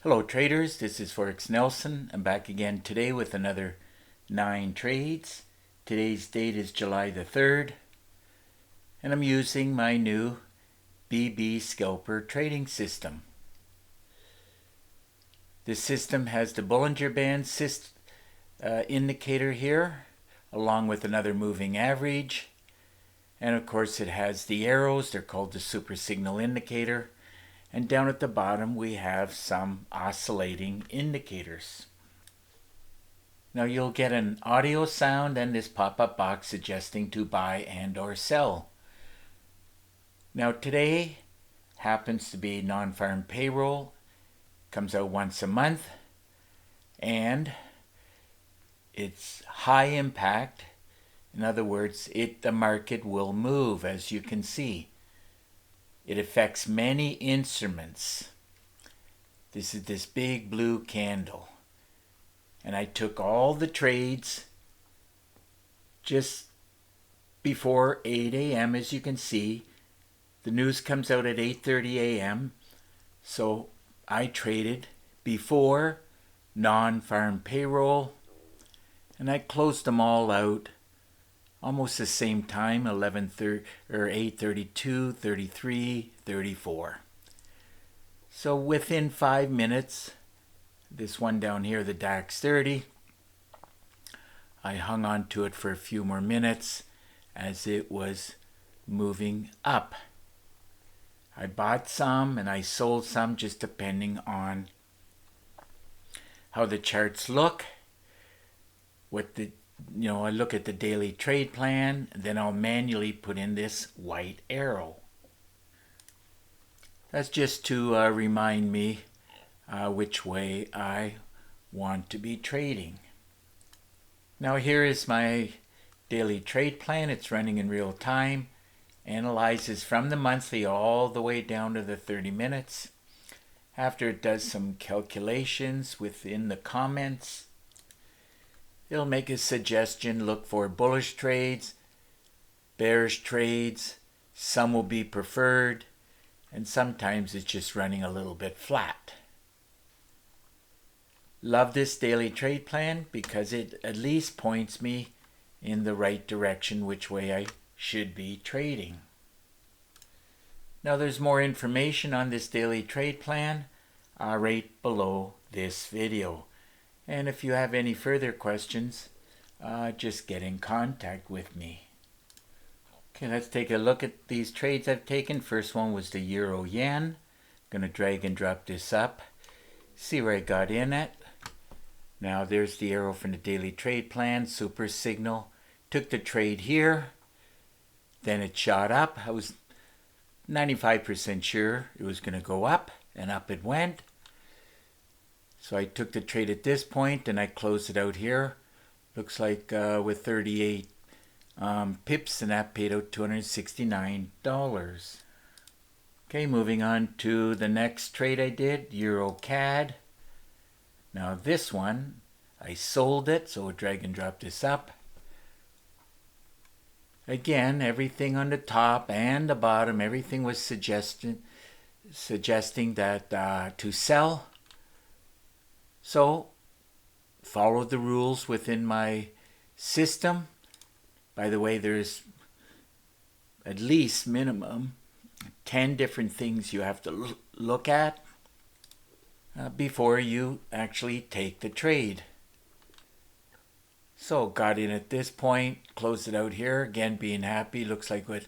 Hello traders, this is Forex Nelson. I'm back again today with another 9 trades. Today's date is July the 3rd, and I'm using my new BB Scalper trading system. This system has the Bollinger Band indicator here, along with another moving average, and of course it has the arrows. They're called the super signal indicator. And down at the bottom we have some oscillating indicators. Now you'll get an audio sound and this pop-up box suggesting to buy and or sell. Now today happens to be non-farm payroll. Comes out once a month and it's high impact. In other words, the market will move, as you can see. It affects many instruments. This is this big blue candle. And I took all the trades just before 8 a.m. as you can see. The news comes out at 8:30 a.m. So I traded before non-farm payroll. And I closed them all out almost the same time, 8:32, 33, 34. So within 5 minutes, this one down here, the DAX 30, I hung on to it for a few more minutes as it was moving up. I bought some and I sold some just depending on how the charts look, I look at the daily trade plan, then I'll manually put in this white arrow. That's just to remind me which way I want to be trading. Now here is my daily trade plan. It's running in real time. Analyzes from the monthly all the way down to the 30 minutes. After it does some calculations within the comments, it'll make a suggestion. Look for bullish trades, bearish trades. Some will be preferred, and sometimes it's just running a little bit flat. Love this daily trade plan because it at least points me in the right direction, which way I should be trading. Now there's more information on this daily trade plan right below this video. And if you have any further questions, just get in contact with me. Okay, let's take a look at these trades I've taken. First one was the Euro Yen. Going to drag and drop this up. See where I got in at. Now there's the arrow from the daily trade plan, super signal. Took the trade here. Then it shot up. I was 95% sure it was going to go up, and up it went. So I took the trade at this point and I closed it out here. Looks like with 38 pips, and that paid out $269. Okay, moving on to the next trade I did, Euro CAD. Now this one, I sold it, so we'll drag and drop this up. Again, everything on the top and the bottom, everything was suggesting that to sell. So, followed the rules within my system. By the way, there's at least minimum 10 different things you have to look at before you actually take the trade. So, got in at this point, closed it out here. Again, being happy. Looks like with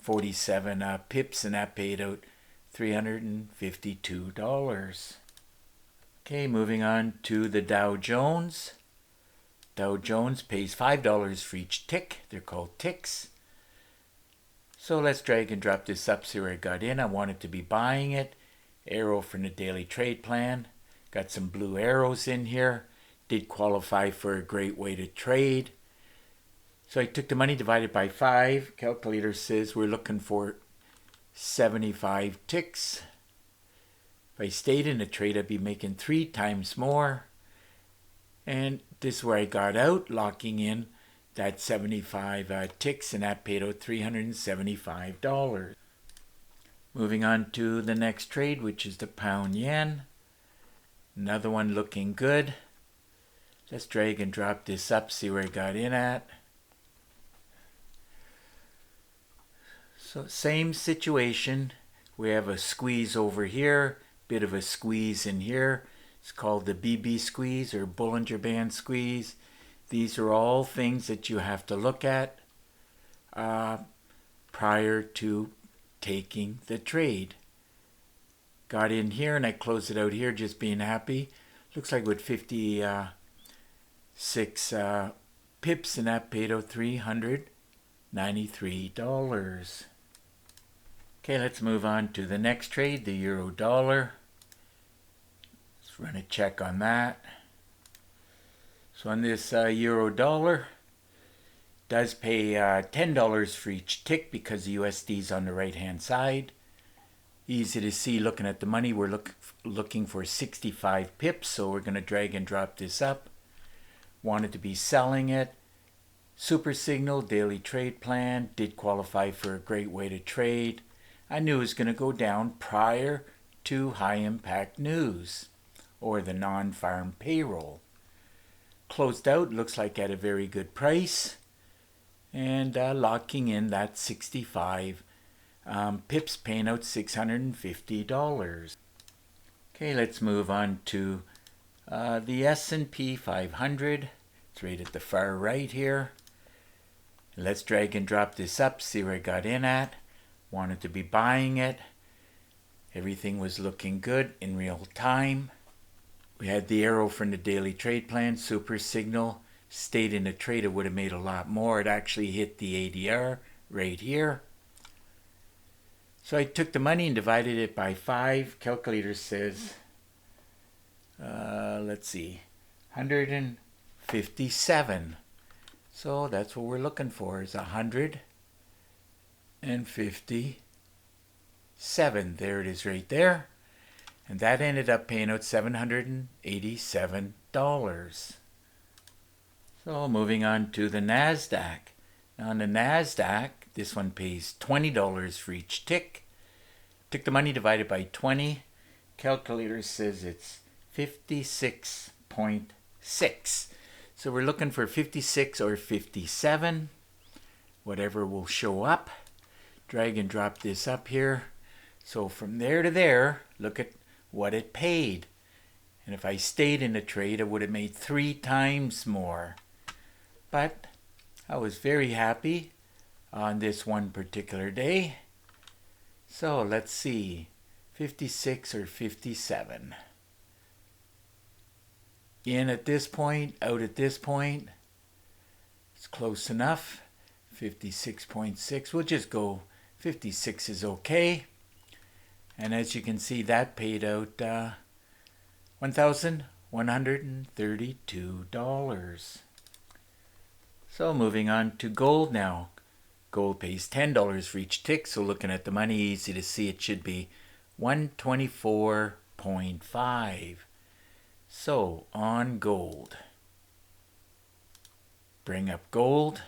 47 pips, and that paid out $352. Okay, moving on to the Dow Jones. Dow Jones pays $5 for each tick. They're called ticks. So let's drag and drop this up, see where I got in. I wanted to be buying it. Arrow from the daily trade plan. Got some blue arrows in here. Did qualify for a great way to trade. So I took the money divided by 5. Calculator says we're looking for 75 ticks. If I stayed in the trade, I'd be making 3 times more. And this is where I got out, locking in that 75 ticks, and that paid out $375. Moving on to the next trade, which is the pound yen. Another one looking good. Let's drag and drop this up, see where I got in at. So same situation. We have a squeeze over here, bit of a squeeze in here. It's called the BB squeeze or Bollinger Band squeeze. These are all things that you have to look at prior to taking the trade. Got in here and I closed it out here, just being happy. Looks like with 56 pips, and that paid out $393. Okay, let's move on to the next trade, the euro dollar. Let's run a check on that. So on this euro dollar, does pay $10 for each tick because the USD is on the right hand side. Easy to see looking at the money. We're looking for 65 pips, so we're going to drag and drop this up. Wanted to be selling it. Super signal, daily trade plan, did qualify for a great way to trade. I knew it was going to go down prior to high impact news or the non-farm payroll. Closed out, looks like at a very good price, and locking in that 65 pips, paying out $650. Okay, let's move on to the S&P 500. It's right at the far right here. Let's drag and drop this up, see where I got in at. Wanted to be buying it. Everything was looking good in real time. We had the arrow from the daily trade plan, super signal. Stayed in the trade, it would have made a lot more. It actually hit the ADR right here. So I took the money and divided it by 5. Calculator says, let's see, 157. So that's what we're looking for, is 157. There it is right there. And that ended up paying out $787. So moving on to the NASDAQ. Now on the NASDAQ, this one pays $20 for each tick. Took the money divided by 20. Calculator says it's 56.6. So we're looking for 56 or 57. Whatever will show up. Drag and drop this up here. So from there to there, look at what it paid. And if I stayed in the trade, I would have made 3 times more. But I was very happy on this one particular day. So let's see, 56 or 57. In at this point, out at this point. It's close enough. 56.6. We'll just go 56 is okay. And as you can see, that paid out $1,132. So moving on to gold now. Gold pays $10 for each tick, so looking at the money, easy to see it should be 124.5. So on gold, bring up gold,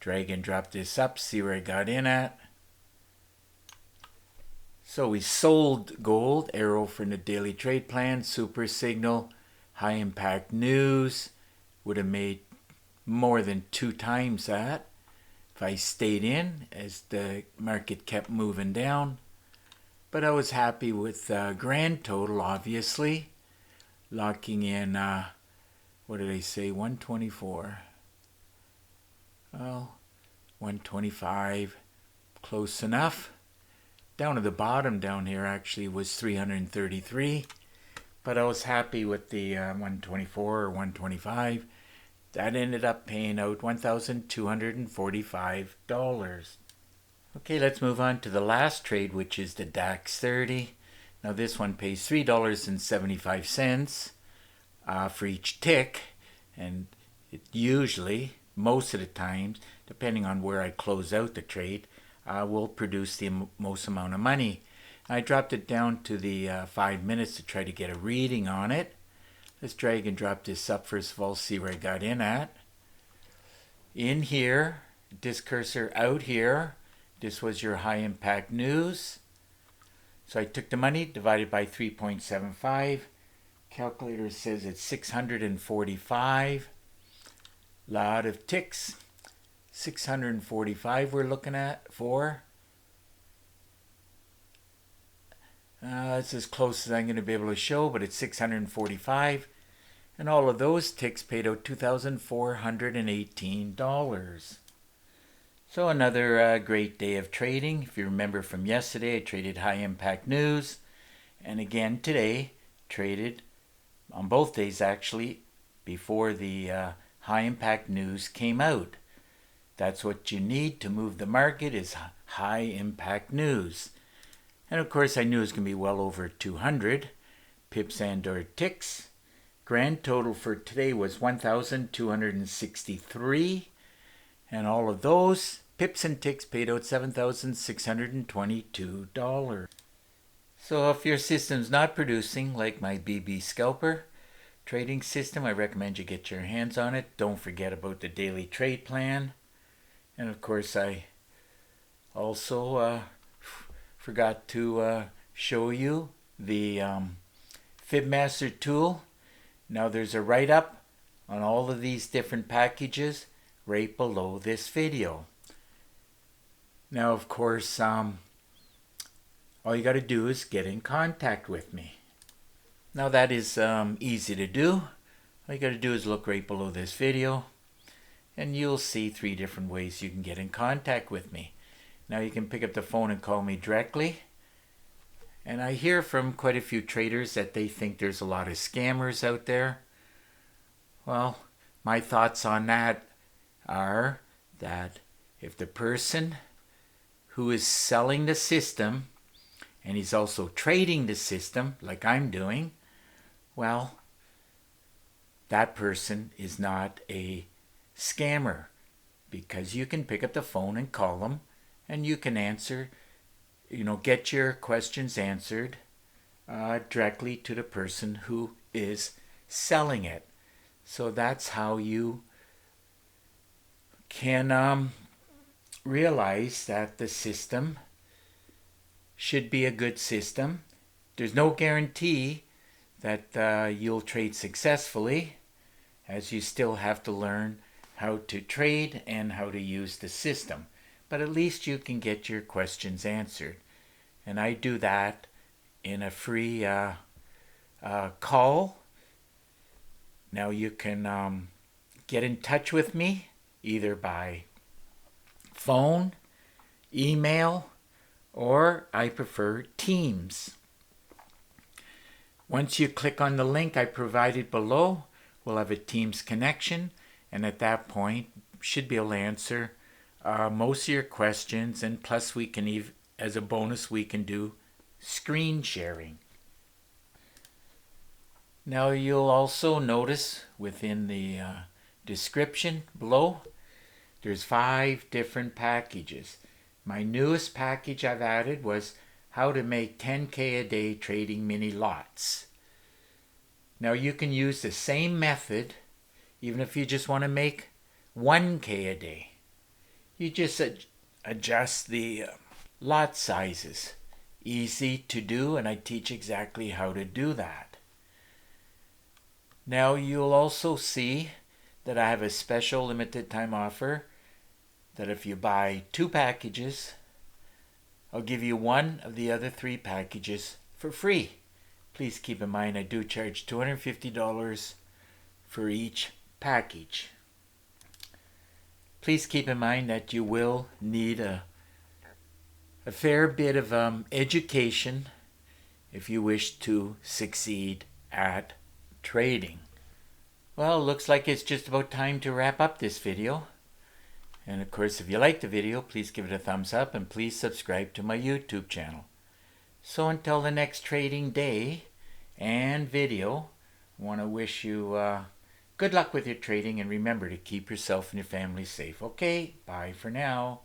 drag and drop this up, see where I got in at. So we sold gold, arrow from the daily trade plan, super signal, high impact news, would have made more than 2 times that if I stayed in as the market kept moving down. But I was happy with the grand total, obviously. Locking in, what did I say, 124. Well, 125, close enough. Down at the bottom down here actually was 333. But I was happy with the 124 or 125. That ended up paying out $1,245. Okay, let's move on to the last trade, which is the DAX 30. Now this one pays $3.75 for each tick, and it usually, most of the times, depending on where I close out the trade, will produce the most amount of money. I dropped it down to the 5 minutes to try to get a reading on it. Let's drag and drop this up first of all, see where I got in at. In here, this cursor out here, this was your high impact news. So I took the money, divided by 3.75, Calculator says it's 645. Lot of ticks. 645 we're looking at for. It's as close as I'm going to be able to show, but it's 645. And all of those ticks paid out $2,418. So another great day of trading. If you remember from yesterday, I traded high impact news. And again today, traded on both days actually before the high impact news came out. That's what you need to move the market, is high impact news. And of course I knew it was going to be well over 200 pips and or ticks. Grand total for today was 1,263. And all of those pips and ticks paid out $7,622. So if your system's not producing, like my BB Scalper trading system, I recommend you get your hands on it. Don't forget about the daily trade plan. And of course I also forgot to show you the FibMaster tool. Now there's a write-up on all of these different packages right below this video. Now of course all you got to do is get in contact with me. Now that is easy to do. All you got to do is look right below this video and you'll see 3 different ways you can get in contact with me. Now you can pick up the phone and call me directly. And I hear from quite a few traders that they think there's a lot of scammers out there. Well, my thoughts on that are that if the person who is selling the system and he's also trading the system like I'm doing, well, that person is not a scammer, because you can pick up the phone and call them and you can answer, get your questions answered directly to the person who is selling it. So that's how you can realize that the system should be a good system. There's no guarantee that you'll trade successfully, as you still have to learn how to trade and how to use the system. But at least you can get your questions answered. And I do that in a free call. Now you can get in touch with me either by phone, email, or I prefer Teams. Once you click on the link I provided below, we'll have a Teams connection, and at that point should be able to answer most of your questions, and plus we can even, as a bonus, we can do screen sharing. Now you'll also notice within the description below, there's 5 different packages. My newest package I've added was how to make 10K a day trading mini lots. Now you can use the same method even if you just want to make 1K a day. You just adjust the lot sizes. Easy to do, and I teach exactly how to do that. Now you'll also see that I have a special limited time offer that if you buy 2 packages, I'll give you 1 of the other 3 packages for free. Please keep in mind I do charge $250 for each package. Please keep in mind that you will need a fair bit of education if you wish to succeed at trading. Well, looks like it's just about time to wrap up this video. And of course, if you like the video, please give it a thumbs up and please subscribe to my YouTube channel. So until the next trading day and video, I want to wish you good luck with your trading, and remember to keep yourself and your family safe. Okay, bye for now.